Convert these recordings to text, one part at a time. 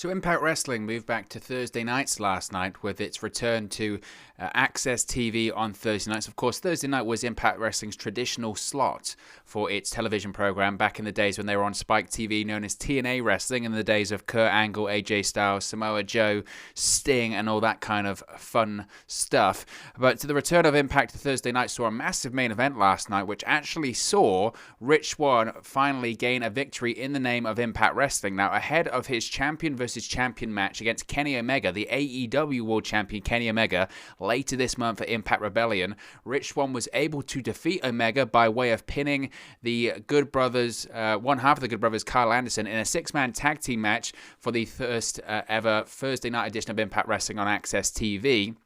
So Impact Wrestling moved back to Thursday nights last night with its return to AXS TV on Thursday nights. Of course, Thursday night was Impact Wrestling's traditional slot for its television program back in the days when they were on Spike TV, known as TNA Wrestling, in the days of Kurt Angle, AJ Styles, Samoa Joe, Sting, and all that kind of fun stuff. But the return of Impact to Thursday night saw a massive main event last night, which actually saw Rich Swann finally gain a victory in the name of Impact Wrestling. Now, ahead of his champion versus champion match against Kenny Omega, the AEW World Champion Kenny Omega, later this month at Impact Rebellion, Rich Swann was able to defeat Omega by way of pinning the Good Brothers, one half of the Good Brothers, Kyle Anderson, in a six-man tag team match for the first ever Thursday night edition of Impact Wrestling on AXS TV.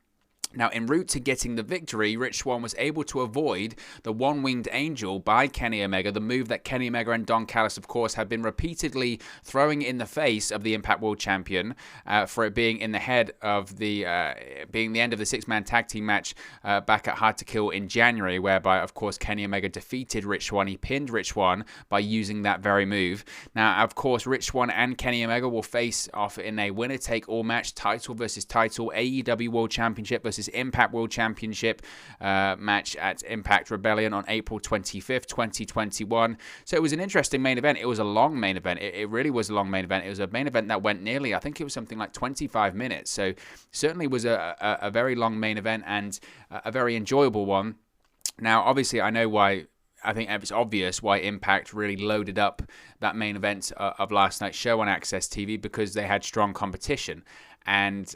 Now, en route to getting the victory, Rich Swann was able to avoid the one-winged angel by Kenny Omega, the move that Kenny Omega and Don Callis, of course, have been repeatedly throwing in the face of the Impact World Champion for it being in the head of the being the end of the six-man tag team match back at Hard to Kill in January, whereby, of course, Kenny Omega defeated Rich Swann. He pinned Rich Swann by using that very move. Now, of course, Rich Swann and Kenny Omega will face off in a winner-take-all match, title versus title, AEW World Championship versus Impact World Championship match at Impact Rebellion on April 25th, 2021. So it was an interesting main event. It was a long main event. It really was a long main event. It was a main event that went nearly, I think it was something like 25 minutes. So certainly was a very long main event and a very enjoyable one. Now, obviously, I know why. I think it's obvious why Impact really loaded up that main event of last night's show on AXS TV, because they had strong competition. And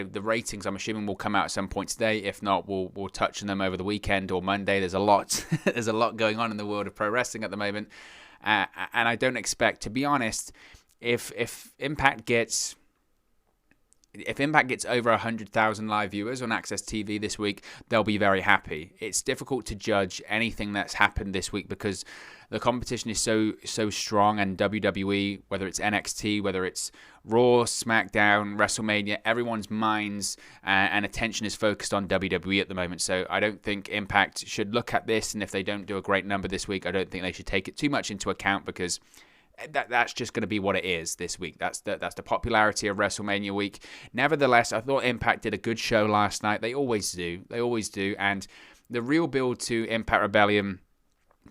the ratings, I'm assuming, will come out at some point today. If not, we'll touch on them over the weekend or Monday. There's a lot going on in the world of pro wrestling at the moment. And I don't expect, to be honest, if Impact gets over 100,000 live viewers on AXS TV this week, they'll be very happy. It's difficult to judge anything that's happened this week because the competition is so strong, and WWE, whether it's NXT, whether it's Raw, SmackDown, WrestleMania, everyone's minds and attention is focused on WWE at the moment. So I don't think Impact should look at this, and if they don't do a great number this week, I don't think they should take it too much into account, because that's just going to be what it is this week. That's the popularity of WrestleMania week. Nevertheless, I thought Impact did a good show last night. They always do. And the real build to Impact Rebellion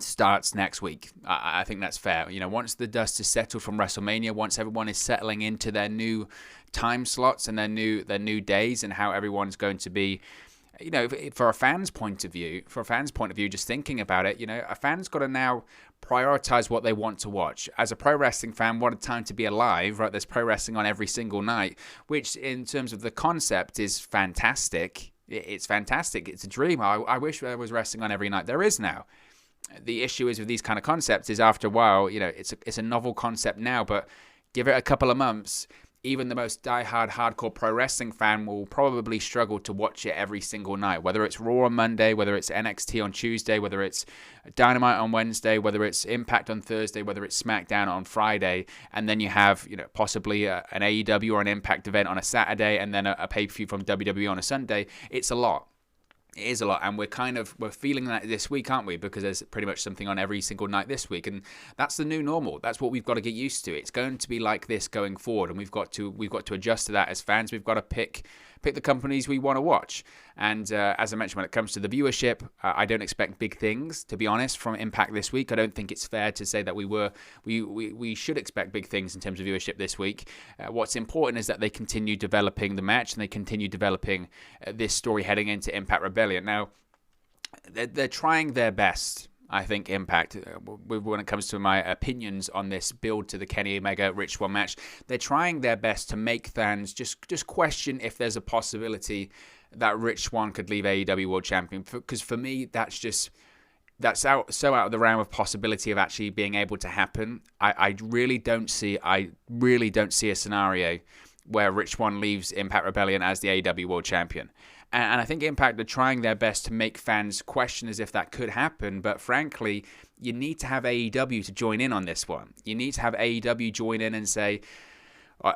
starts next week. I think that's fair. You know, once the dust is settled from WrestleMania, once everyone is settling into their new time slots and their new days and how everyone's going to be, you know, for a fan's point of view, just thinking about it, you know, a fan's got to now prioritize what they want to watch. As a pro wrestling fan, what a time to be alive, right? There's pro wrestling on every single night, which in terms of the concept is fantastic. It's fantastic. It's a dream. I wish there was wrestling on every night. There is now. The issue is with these kind of concepts is after a while, you know, it's a novel concept now, but give it a couple of months, even the most diehard hardcore pro wrestling fan will probably struggle to watch it every single night, whether it's Raw on Monday, whether it's NXT on Tuesday, whether it's Dynamite on Wednesday, whether it's Impact on Thursday, whether it's SmackDown on Friday, and then you have, you know, possibly an AEW or an Impact event on a Saturday, and then a pay-per-view from WWE on a Sunday. It's a lot. It is a lot, and we're feeling that this week, aren't we? Because there's pretty much something on every single night this week, and that's the new normal. That's what we've got to get used to. It's going to be like this going forward, and we've got to adjust to that as fans. We've got to pick the companies we want to watch. And as I mentioned, when it comes to the viewership, I don't expect big things, to be honest, from Impact this week. I don't think it's fair to say that we should expect big things in terms of viewership this week. What's important is that they continue developing the match and they continue developing this story heading into Impact Rebellion. Now, they're trying their best, I think, Impact, when it comes to my opinions on this build to the Kenny Omega Rich Swann match. They're trying their best to make fans just question if there's a possibility that Rich Swann could leave AEW World Champion. Because for me, that's out of the realm of possibility of actually being able to happen. I really don't see a scenario where Rich Swann leaves Impact Rebellion as the AEW World Champion. And I think Impact are trying their best to make fans question as if that could happen. But frankly, you need to have AEW to join in on this one. You need to have AEW join in and say,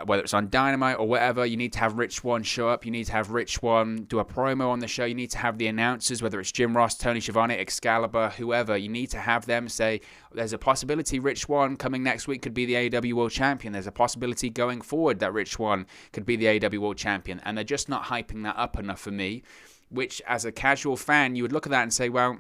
whether it's on Dynamite or whatever, you need to have Rich Swann show up. You need to have Rich Swann do a promo on the show. You need to have the announcers, whether it's Jim Ross, Tony Schiavone, Excalibur, whoever. You need to have them say, there's a possibility Rich Swann coming next week could be the AEW World Champion. There's a possibility going forward that Rich Swann could be the AEW World Champion. And they're just not hyping that up enough for me, which as a casual fan, you would look at that and say, well,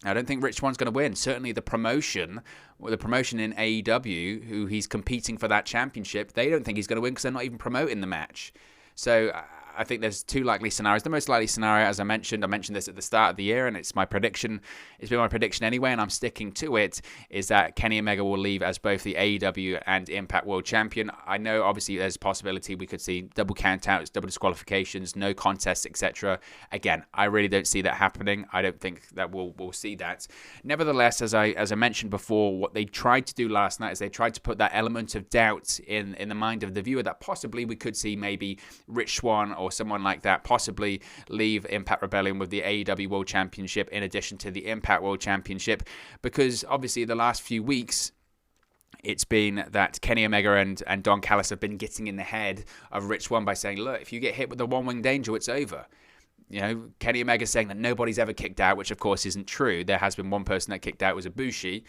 I don't think Rich Swann's going to win. Certainly the promotion in AEW, who he's competing for that championship, they don't think he's going to win because they're not even promoting the match. So I think there's two likely scenarios. The most likely scenario, as I mentioned this at the start of the year, and it's my prediction. It's been my prediction anyway, and I'm sticking to it, is that Kenny Omega will leave as both the AEW and Impact World Champion. I know, obviously, there's a possibility we could see double countouts, double disqualifications, no contests, etc. Again, I really don't see that happening. I don't think that we'll see that. Nevertheless, as I mentioned before, what they tried to do last night is they tried to put that element of doubt in the mind of the viewer that possibly we could see maybe Rich Swann or someone like that possibly leave Impact Rebellion with the AEW World Championship in addition to the Impact World Championship, because obviously the last few weeks it's been that Kenny Omega and Don Callis have been getting in the head of Rich Swann by saying, look, if you get hit with the one-winged angel, it's over. You know, Kenny Omega saying that nobody's ever kicked out, which of course isn't true. There has been one person that kicked out, it was Ibushi,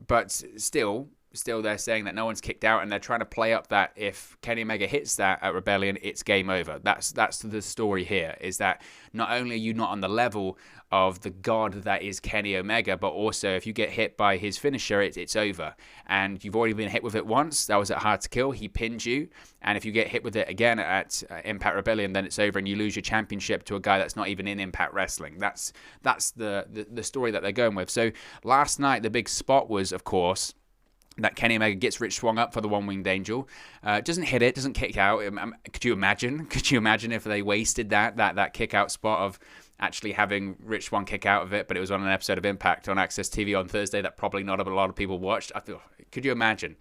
but still they're saying that no one's kicked out, and they're trying to play up that if Kenny Omega hits that at Rebellion, it's game over. That's the story here, is that not only are you not on the level of the god that is Kenny Omega, but also if you get hit by his finisher, it's over. And you've already been hit with it once. That was at Hard to Kill. He pinned you. And if you get hit with it again at Impact Rebellion, then it's over and you lose your championship to a guy that's not even in Impact Wrestling. That's the story that they're going with. So last night, the big spot was, of course, that Kenny Omega gets Rich Swann up for the one-winged angel, doesn't hit it, doesn't kick out. Could you imagine? Could you imagine if they wasted that kick-out spot of actually having Rich Swann kick out of it, but it was on an episode of Impact on AXS TV on Thursday that probably not a lot of people watched? Could you imagine?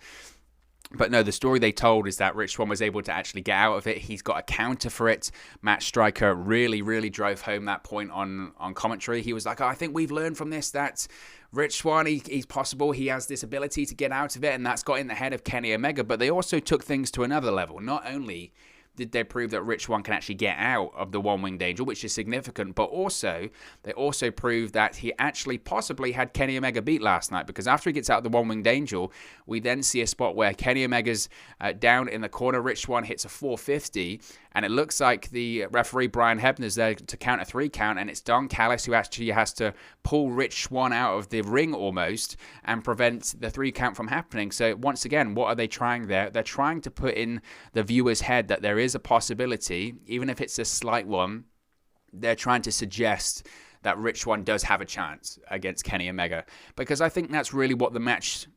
But no, the story they told is that Rich Swann was able to actually get out of it. He's got a counter for it. Matt Stryker really, really drove home that point on commentary. He was like, I think we've learned from this that Rich Swann, he's possible. He has this ability to get out of it, and that's got in the head of Kenny Omega. But they also took things to another level. Not only did they prove that Rich Swann can actually get out of the one-winged angel, which is significant, but also they also proved that he actually possibly had Kenny Omega beat last night, because after he gets out of the one-winged angel, we then see a spot where Kenny Omega's down in the corner. Rich Swann hits a 450, and it looks like the referee Brian Hebner's there to count a 3 count, and it's Don Callis who actually has to pull Rich Swann out of the ring almost and prevent the 3 count from happening. So once again, what are they trying there? They're trying to put in the viewer's head that there is a possibility, even if it's a slight one. They're trying to suggest that Rich Swann does have a chance against Kenny Omega, because I think that's really what the match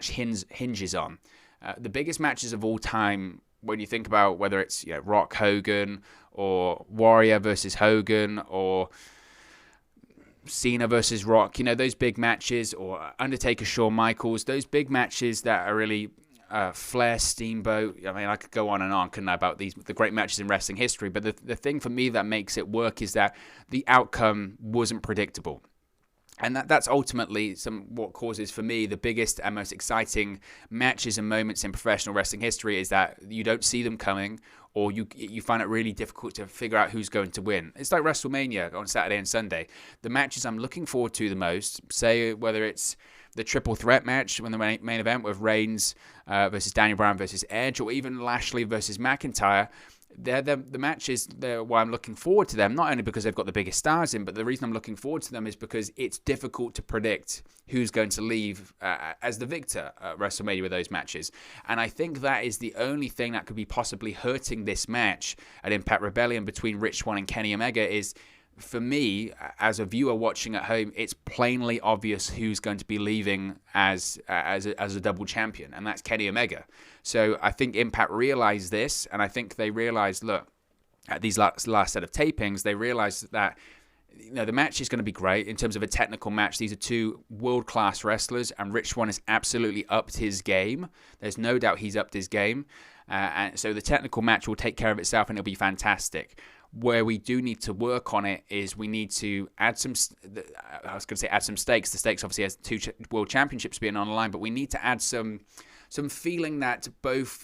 hinges on. The biggest matches of all time, when you think about whether it's Rock Hogan or Warrior versus Hogan or Cena versus Rock, those big matches, or Undertaker Shawn Michaels, those big matches that are really Flair, Steamboat. I mean, I could go on and on, couldn't I, about the great matches in wrestling history. But the thing for me that makes it work is that the outcome wasn't predictable. And that's ultimately what causes, for me, the biggest and most exciting matches and moments in professional wrestling history, is that you don't see them coming, or you find it really difficult to figure out who's going to win. It's like WrestleMania on Saturday and Sunday. The matches I'm looking forward to the most, say whether it's the triple threat match when the main event with Reigns versus Daniel Bryan versus Edge, or even Lashley versus McIntyre, they're the matches why I'm looking forward to them, not only because they've got the biggest stars in, but the reason I'm looking forward to them is because it's difficult to predict who's going to leave as the victor at WrestleMania with those matches. And I think that is the only thing that could be possibly hurting this match at Impact Rebellion between Rich Swann and Kenny Omega is, for me, as a viewer watching at home, it's plainly obvious who's going to be leaving as a double champion, and that's Kenny Omega. So I think Impact realized this, and I think they realized, look, at these last set of tapings, they realized that the match is going to be great in terms of a technical match. These are two world-class wrestlers, and Rich Swann has absolutely upped his game. There's no doubt he's upped his game. And so the technical match will take care of itself, and it'll be fantastic. Where we do need to work on it is we need to add some stakes. The stakes obviously has 2 world championships being on the line, but we need to add some some feeling that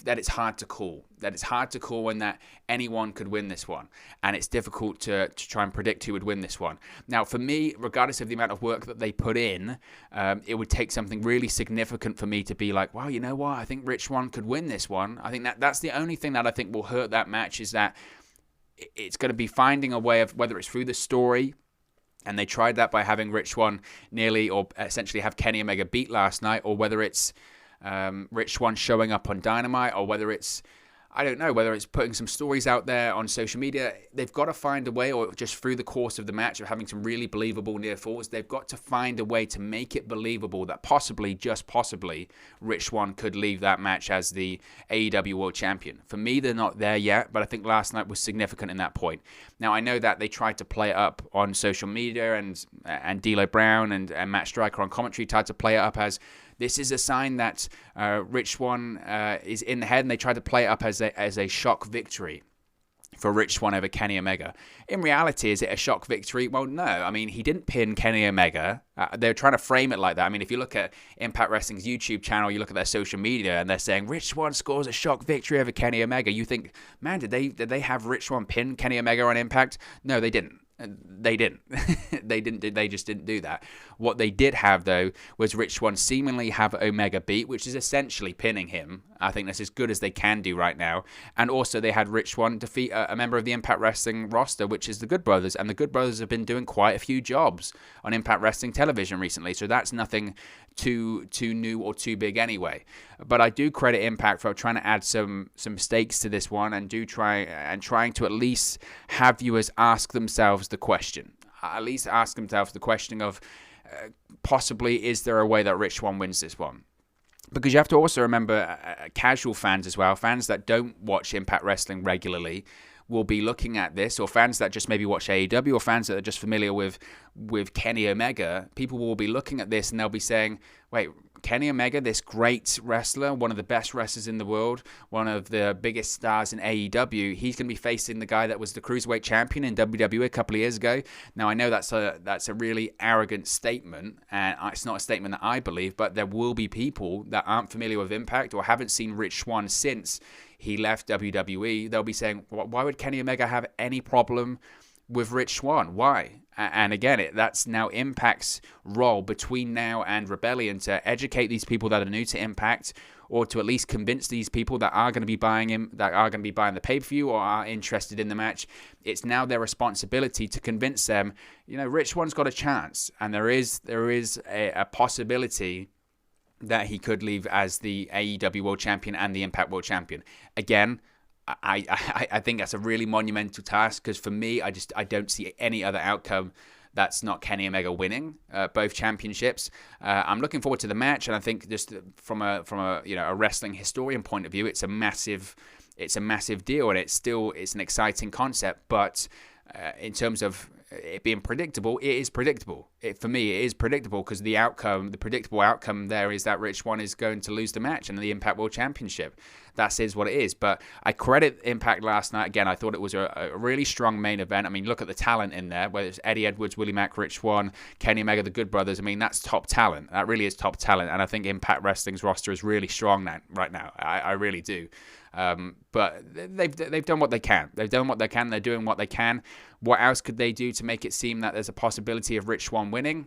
it's hard to call, and that anyone could win this one, and it's difficult to try and predict who would win this one. Now, for me, regardless of the amount of work that they put in, it would take something really significant for me to be like, wow, you know what? I think Rich Swann could win this one. I think that's the only thing that I think will hurt that match, is that it's going to be finding a way of, whether it's through the story. And they tried that by having Rich Swann nearly, or essentially have Kenny Omega beat last night, or whether it's Rich Swann showing up on Dynamite, or whether it's, I don't know, whether it's putting some stories out there on social media. They've got to find a way, or just through the course of the match, of having some really believable near falls. They've got to find a way to make it believable that possibly, just possibly, Rich Swann could leave that match as the AEW World Champion. For me, they're not there yet, but I think last night was significant in that point. Now, I know that they tried to play it up on social media, and D'Lo Brown and Matt Striker on commentary tried to play it up as, this is a sign that Rich Swann is in the head, and they tried to play it up as a shock victory for Rich Swann over Kenny Omega. In reality, is it a shock victory? Well, no. I mean, he didn't pin Kenny Omega. They're trying to frame it like that. I mean, if you look at Impact Wrestling's YouTube channel, you look at their social media, and they're saying Rich Swann scores a shock victory over Kenny Omega. You think, man, did they have Rich Swann pin Kenny Omega on Impact? No, they didn't. They didn't. They just didn't do that. What they did have, though, was Rich Swann seemingly have Omega beat, which is essentially pinning him. I think that's as good as they can do right now. And also they had Rich Swann defeat a member of the Impact Wrestling roster, which is the Good Brothers. And the Good Brothers have been doing quite a few jobs on Impact Wrestling television recently. So that's nothing too new or too big anyway. But I do credit Impact for trying to add some stakes to this one, and trying to at least have viewers ask themselves the question. At least ask themselves the question of possibly, is there a way that Rich Swann wins this one? Because you have to also remember casual fans as well, fans that don't watch Impact Wrestling regularly, will be looking at this, or fans that just maybe watch AEW, or fans that are just familiar with Kenny Omega. People will be looking at this and they'll be saying, wait, Kenny Omega, this great wrestler, one of the best wrestlers in the world, one of the biggest stars in AEW, he's going to be facing the guy that was the Cruiserweight champion in WWE a couple of years ago. Now, I know that's a really arrogant statement, and it's not a statement that I believe, but there will be people that aren't familiar with Impact or haven't seen Rich Swann since he left WWE. They'll be saying, why would Kenny Omega have any problem with Rich Swann? Why? And again, that's now Impact's role between now and Rebellion, to educate these people that are new to Impact, or to at least convince these people that are going to be buying the pay-per-view or are interested in the match. It's now their responsibility to convince them, Rich Swann's got a chance, and there is a possibility that he could leave as the AEW World Champion and the Impact World Champion. Again, I think that's a really monumental task, because for me, I don't see any other outcome that's not Kenny Omega winning both championships. I'm looking forward to the match, and I think just from a wrestling historian point of view, it's a massive deal, and it's an exciting concept. But in terms of it being predictable, it is predictable. For me, it is predictable, because the predictable outcome there is that Rich Swann is going to lose the match and the Impact World Championship. That is what it is. But I credit Impact last night. Again, I thought it was a really strong main event. I mean, look at the talent in there, whether it's Eddie Edwards, Willie Mack, Rich Swann, Kenny Omega, the Good Brothers. I mean, that's top talent. That really is top talent. And I think Impact Wrestling's roster is really strong right now. I really do. But they've done what they can. They've done what they can. They're doing what they can. What else could they do to make it seem that there's a possibility of Rich Swann winning?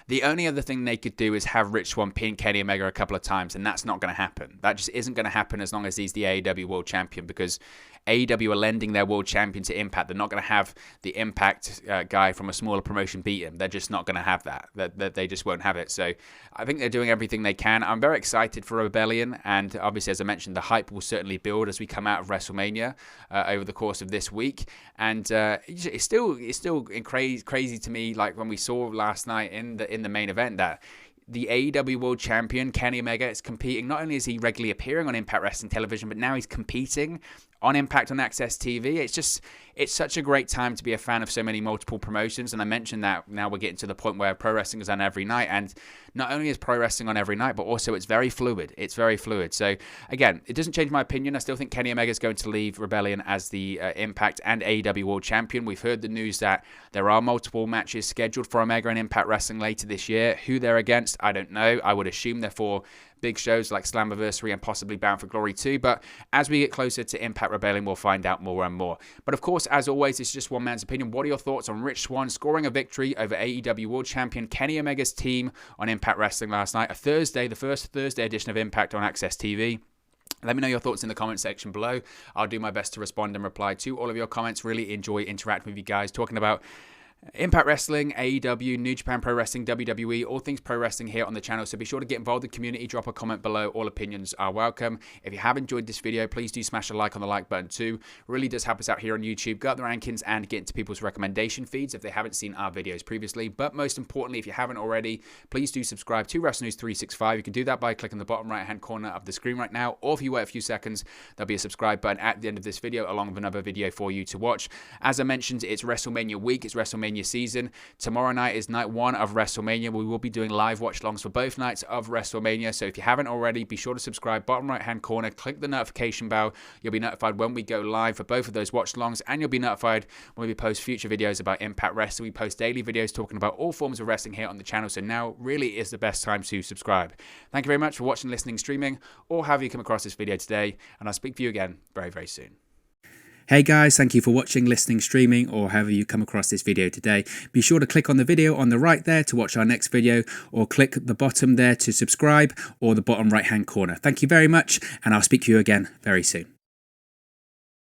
The only other thing they could do is have Rich Swann pin Kenny Omega a couple of times, and that's not going to happen. That just isn't going to happen as long as he's the AEW World Champion, because AEW are lending their World Champion to Impact. They're not going to have the Impact guy from a smaller promotion beat him. They're just not going to have that. They just won't have it. So I think they're doing everything they can. I'm very excited for Rebellion, and obviously, as I mentioned, the hype will certainly build as we come out of WrestleMania over the course of this week. And it's still crazy to me, like when we saw last night in the main event, that the AEW World Champion, Kenny Omega, is competing. Not only is he regularly appearing on Impact Wrestling television, but now he's competing on Impact on AXS TV. It's such a great time to be a fan of so many multiple promotions. And I mentioned that now we're getting to the point where pro wrestling is on every night. And not only is pro wrestling on every night, but also it's very fluid. It's very fluid. So again, it doesn't change my opinion. I still think Kenny Omega is going to leave Rebellion as the Impact and AEW World Champion. We've heard the news that there are multiple matches scheduled for Omega and Impact Wrestling later this year. Who they're against, I don't know. I would assume they're for big shows like Slammiversary and possibly Bound for Glory too, but as we get closer to Impact Rebellion, we'll find out more and more. But of course, as always, it's just one man's opinion. What are your thoughts on Rich Swann scoring a victory over AEW World Champion Kenny Omega's team on Impact Wrestling last night? The first Thursday edition of Impact on AXS TV. Let me know your thoughts in the comment section below. I'll do my best to respond and reply to all of your comments. Really enjoy interacting with you guys, talking about Impact Wrestling, AEW, New Japan Pro Wrestling, WWE, all things pro wrestling here on the channel. So be sure to get involved in the community, drop a comment below. All opinions are welcome. If you have enjoyed this video, please do smash a like on the like button too. Really does help us out here on YouTube, go up the rankings and get into people's recommendation feeds if they haven't seen our videos previously. But most importantly, if you haven't already, please do subscribe to Wrestle News 365. You can do that by clicking the bottom right hand corner of the screen right now, or if you wait a few seconds, there'll be a subscribe button at the end of this video along with another video for you to watch. As I mentioned, it's WrestleMania week, it's WrestleMania season. Tomorrow night is night 1 of WrestleMania. We will be doing live watch-alongs for both nights of WrestleMania. So if you haven't already, be sure to subscribe. Bottom right-hand corner, click the notification bell. You'll be notified when we go live for both of those watch-alongs, and you'll be notified when we post future videos about Impact Wrestling. We post daily videos talking about all forms of wrestling here on the channel. So now really is the best time to subscribe. Thank you very much for watching, listening, streaming, or have you come across this video today. And I'll speak to you again very, very soon. Hey guys, thank you for watching, listening, streaming, or however you come across this video today. Be sure to click on the video on the right there to watch our next video, or click the bottom there to subscribe, or the bottom right hand corner. Thank you very much, and I'll speak to you again very soon.